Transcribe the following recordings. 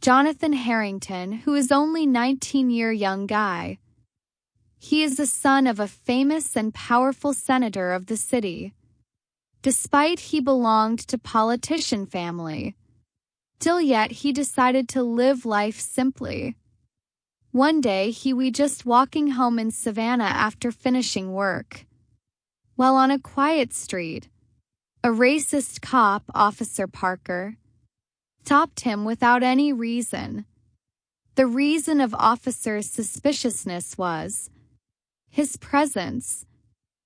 Jonathan Harrington, who is only 19-year-young guy. He is the son of a famous and powerful senator of the city. Despite he belonged to politician family, still yet he decided to live life simply. One day he was just walking home in Savannah after finishing work. While on a quiet street, a racist cop, Officer Parker, stopped him without any reason. The reason of Officer's suspiciousness was his presence,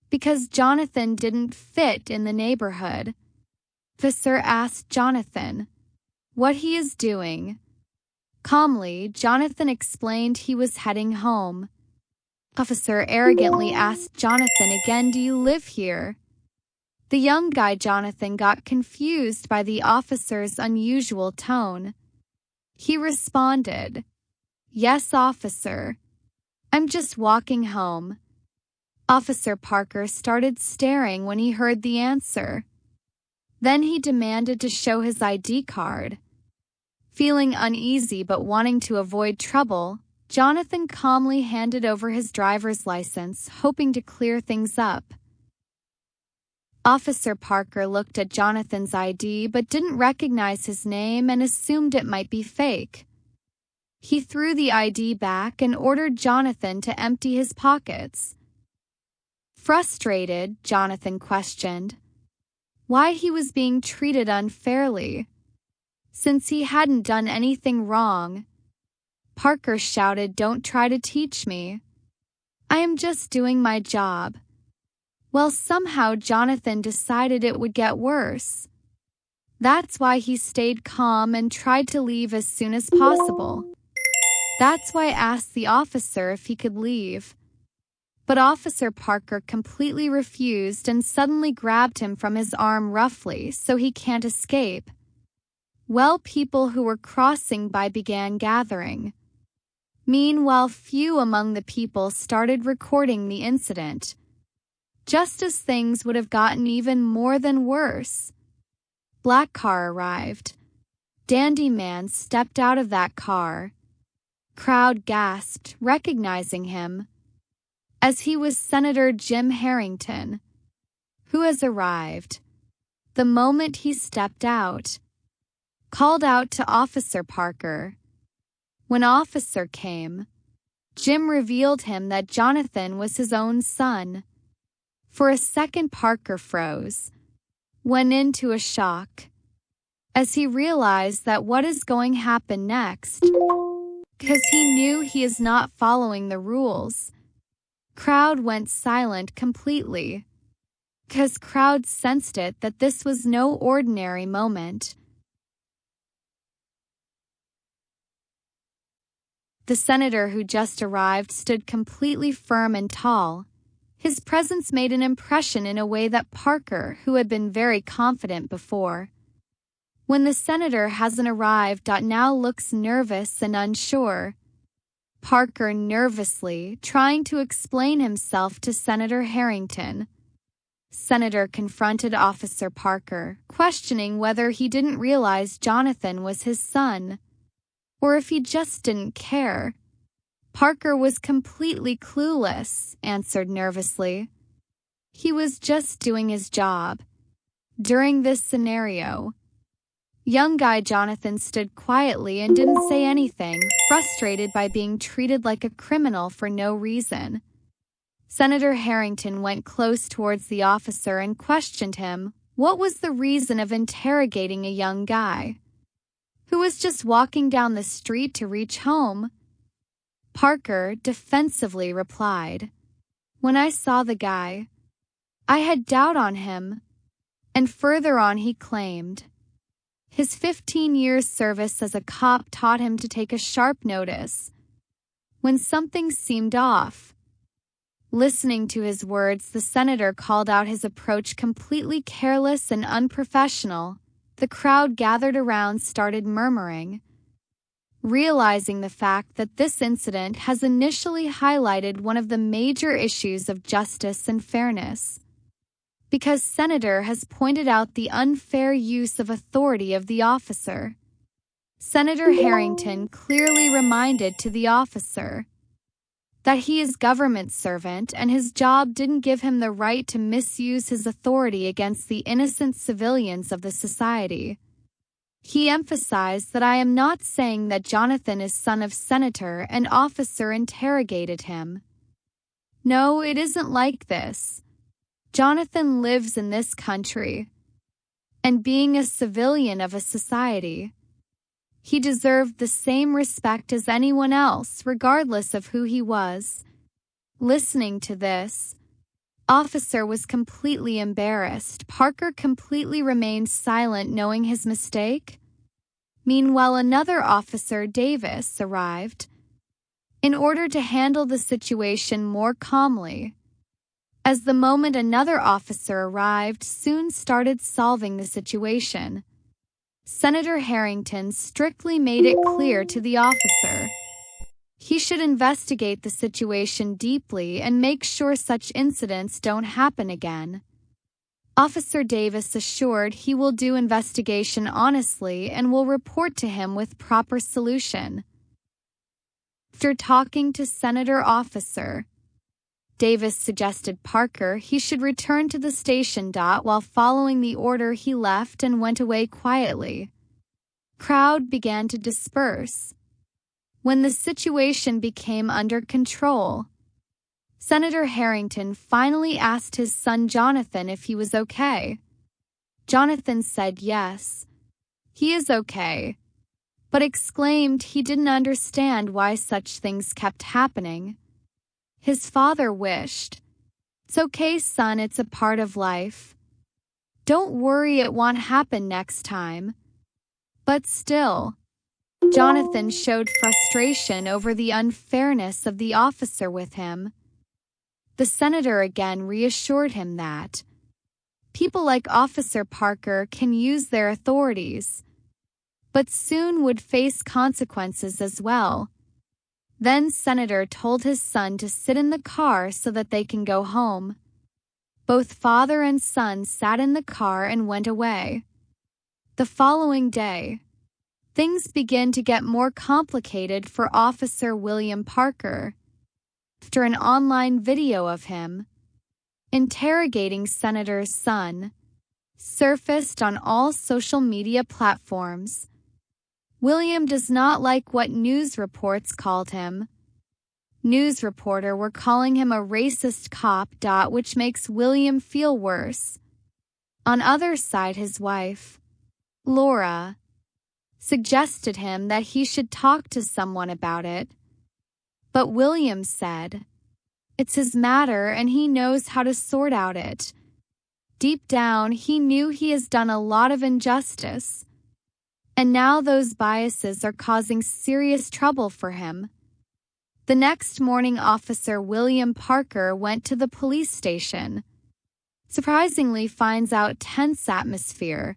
because Jonathan didn't fit in the neighborhood. Officer asked Jonathan what he is doing. Calmly, Jonathan explained he was heading home. Officer arrogantly asked Jonathan again, "Do you live here?" The young guy Jonathan got confused by the officer's unusual tone. He responded, "Yes, officer. I'm just walking home." Officer Parker started staring when he heard the answer. Then he demanded to show his ID card. Feeling uneasy but wanting to avoid trouble, Jonathan calmly handed over his driver's license, hoping to clear things up. Officer Parker looked at Jonathan's ID but didn't recognize his name and assumed it might be fake. He threw the ID back and ordered Jonathan to empty his pockets. Frustrated, Jonathan questioned why he was being treated unfairly, since he hadn't done anything wrong. Parker shouted, "Don't try to teach me. I am just doing my job." Well, somehow Jonathan decided it would get worse. That's why he stayed calm and tried to leave as soon as possible. That's why I asked the officer if he could leave. But Officer Parker completely refused and suddenly grabbed him from his arm roughly so he can't escape. Well, people who were crossing by began gathering. Meanwhile, few among the people started recording the incident, just as things would have gotten even more than worse. Black car arrived. Dandy man stepped out of that car. Crowd gasped, recognizing him, as he was Senator Jim Harrington, who has arrived. The moment he stepped out, called out to Officer Parker. When Officer came, Jim revealed him that Jonathan was his own son. For a second, Parker froze, went into a shock, as he realized that what is going to happen next, because he knew he is not following the rules. Crowd went silent completely, because crowd sensed it that this was no ordinary moment. The senator who just arrived stood completely firm and tall. His presence made an impression in a way that Parker, who had been very confident before, when the senator hasn't arrived, now looks nervous and unsure. Parker nervously trying to explain himself to Senator Harrington. Senator confronted Officer Parker, questioning whether he didn't realize Jonathan was his son, or if he just didn't care. Parker was completely clueless, answered nervously. He was just doing his job. During this scenario, young guy Jonathan stood quietly and didn't say anything, frustrated by being treated like a criminal for no reason. Senator Harrington went close towards the officer and questioned him. What was the reason of interrogating a young guy who was just walking down the street to reach home? Parker defensively replied, "When I saw the guy, I had doubt on him." And further on he claimed, his 15 years service as a cop taught him to take a sharp notice when something seemed off. Listening to his words, the senator called out his approach completely careless and unprofessional. The crowd gathered around started murmuring, realizing the fact that this incident has initially highlighted one of the major issues of justice and fairness, because Senator has pointed out the unfair use of authority of the officer. Senator Harrington clearly reminded to the officer that he is government servant and his job didn't give him the right to misuse his authority against the innocent civilians of the society. He emphasized that I am not saying that Jonathan is son of senator, and officer interrogated him. No, it isn't like this. Jonathan lives in this country, and being a civilian of a society, he deserved the same respect as anyone else, regardless of who he was. Listening to this, officer was completely embarrassed. Parker completely remained silent, knowing his mistake. Meanwhile, another officer, Davis, arrived in order to handle the situation more calmly. As the moment another officer arrived, soon started solving the situation. Senator Harrington strictly made it clear to the officer he should investigate the situation deeply and make sure such incidents don't happen again. Officer Davis assured he will do investigation honestly and will report to him with proper solution. After talking to Senator Officer, Davis suggested Parker he should return to the station. While following the order, he left and went away quietly. Crowd began to disperse. When the situation became under control, Senator Harrington finally asked his son Jonathan if he was okay. Jonathan said yes, he is okay, but exclaimed he didn't understand why such things kept happening. His father wished, "It's okay, son, it's a part of life. Don't worry, it won't happen next time." But still, Jonathan showed frustration over the unfairness of the officer with him. The senator again reassured him that people like Officer Parker can use their authorities, but soon would face consequences as well. Then Senator told his son to sit in the car so that they can go home. Both father and son sat in the car and went away. The following day, things began to get more complicated for Officer William Parker after an online video of him interrogating Senator's son surfaced on all social media platforms. William does not like what news reports called him. News reporter were calling him a racist cop. Which makes William feel worse. On other side, his wife, Laura, suggested him that he should talk to someone about it. But William said, it's his matter and he knows how to sort out it. Deep down, he knew he has done a lot of injustice. And now those biases are causing serious trouble for him. The next morning, Officer William Parker went to the police station. Surprisingly, finds out tense atmosphere.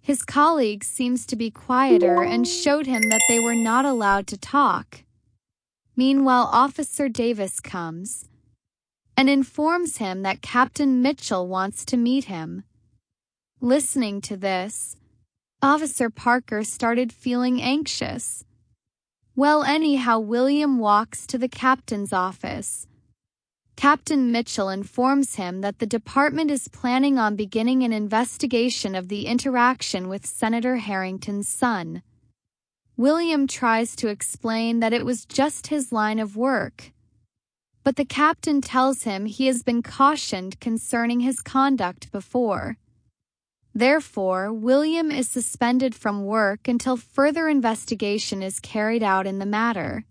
His colleague seems to be quieter and showed him that they were not allowed to talk. Meanwhile, Officer Davis comes and informs him that Captain Mitchell wants to meet him. Listening to this, Officer Parker started feeling anxious. Well, anyhow, William walks to the captain's office. Captain Mitchell informs him that the department is planning on beginning an investigation of the interaction with Senator Harrington's son. William tries to explain that it was just his line of work, but the captain tells him he has been cautioned concerning his conduct before. Therefore, William is suspended from work until further investigation is carried out in the matter.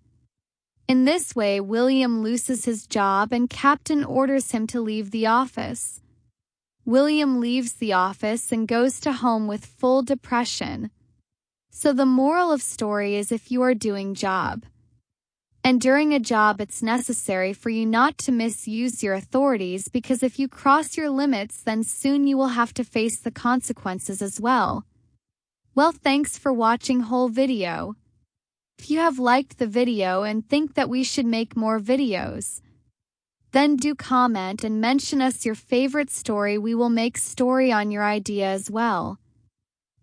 In this way, William loses his job and Captain orders him to leave the office. William leaves the office and goes to home with full depression. So the moral of story is, if you are doing job, and during a job it's necessary for you not to misuse your authorities, because if you cross your limits then soon you will have to face the consequences as well. Well, thanks for watching whole video. If you have liked the video and think that we should make more videos, then do comment and mention us your favorite story. We will make story on your idea as well.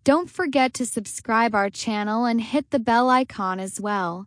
Don't forget to subscribe our channel and hit the bell icon as well.